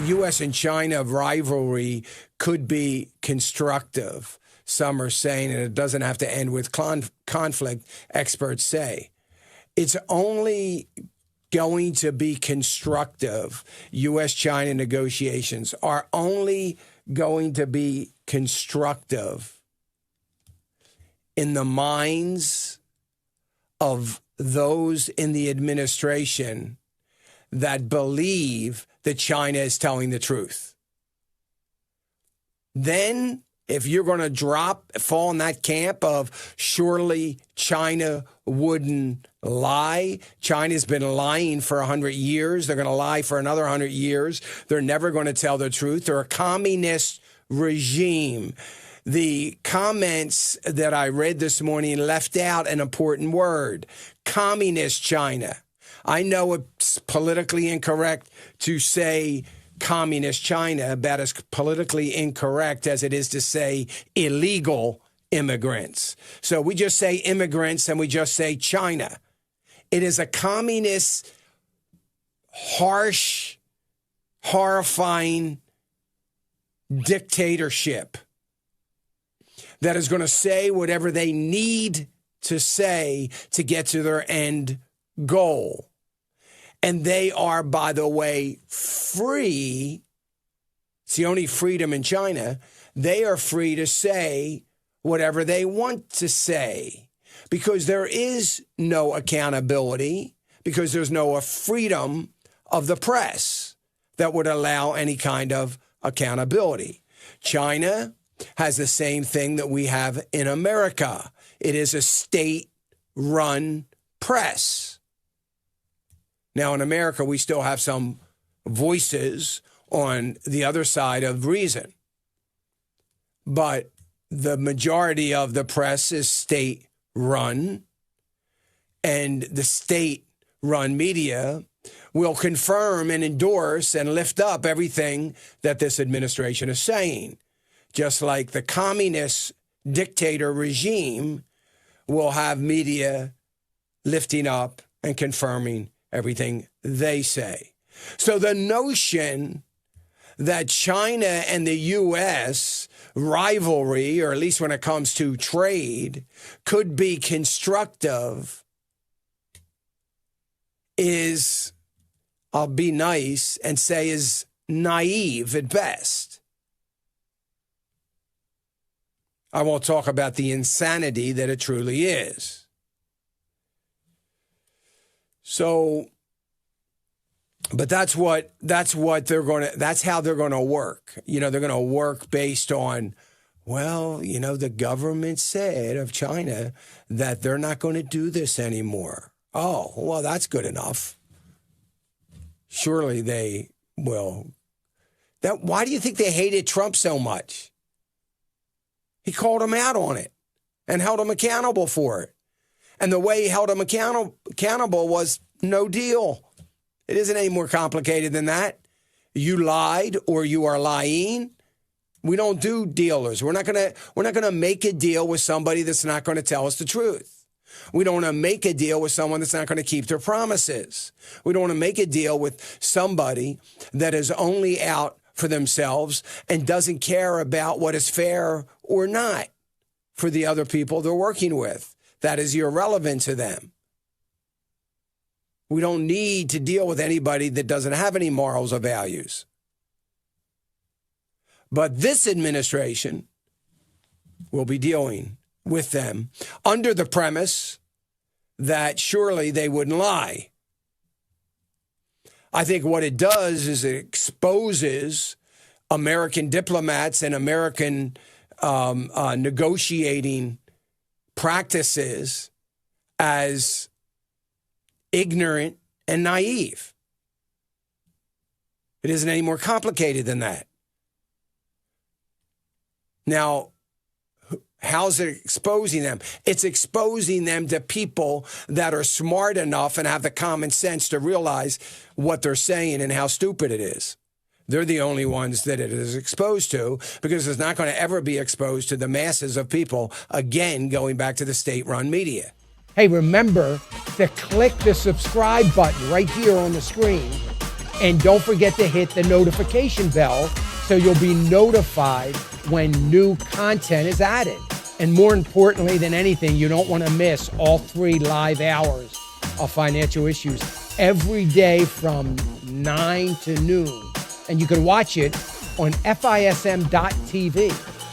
U.S. and China rivalry could be constructive. Some are saying, and it doesn't have to end with conflict, experts say. It's only going to be constructive. U.S.-China negotiations are only going to be constructive in the minds of those in the administration that believe that China is telling the truth. Then, if you're going to fall in that camp of surely China wouldn't lie. China's been lying for 100 years. They're going to lie for another 100 years. They're never going to tell the truth. They're a communist regime. The comments that I read this morning left out an important word, communist China. I know it's politically incorrect to say communist China, about as politically incorrect as it is to say illegal immigrants. So we just say immigrants and we just say China. It is a communist, harsh, horrifying dictatorship that is going to say whatever they need to say to get to their end goal. And they are, by the way, free. It's the only freedom in China. They are free to say whatever they want to say because there is no accountability, because there's no freedom of the press that would allow any kind of accountability. China has the same thing that we have in America. It is a state-run press. Now, in America, we still have some voices on the other side of reason. But the majority of the press is state-run, and the state-run media will confirm and endorse and lift up everything that this administration is saying. Just like the communist dictator regime will have media lifting up and confirming everything they say. So the notion that China and the U.S. rivalry, or at least when it comes to trade, could be constructive is, I'll be nice and say, is naive at best. I won't talk about the insanity that it truly is. So, but that's how they're going to work. You know, they're going to work based on, well, you know, the government said of China that they're not going to do this anymore. Oh, well, that's good enough. Surely they will. Why do you think they hated Trump so much? He called them out on it and held them accountable for it. And the way he held them accountable was no deal. It isn't any more complicated than that. You lied or you are lying. We don't do dealers. We're not gonna make a deal with somebody that's not going to tell us the truth. We don't want to make a deal with someone that's not going to keep their promises. We don't want to make a deal with somebody that is only out for themselves and doesn't care about what is fair or not for the other people they're working with. That is irrelevant to them. We don't need to deal with anybody that doesn't have any morals or values. But this administration will be dealing with them under the premise that surely they wouldn't lie. I think what it does is it exposes American diplomats and American negotiating practices as ignorant and naive. It isn't any more complicated than that. Now, how's it exposing them? It's exposing them to people that are smart enough and have the common sense to realize what they're saying and how stupid it is. They're the only ones that it is exposed to, because it's not going to ever be exposed to the masses of people, again, going back to the state-run media. Hey, remember to click the subscribe button right here on the screen And don't forget to hit the notification bell so you'll be notified when new content is added. And more importantly than anything, you don't want to miss all 3 live hours of Financial Issues every day from 9 to noon. And you can watch it on FISM.tv.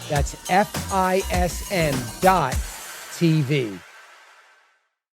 That's FISM.tv.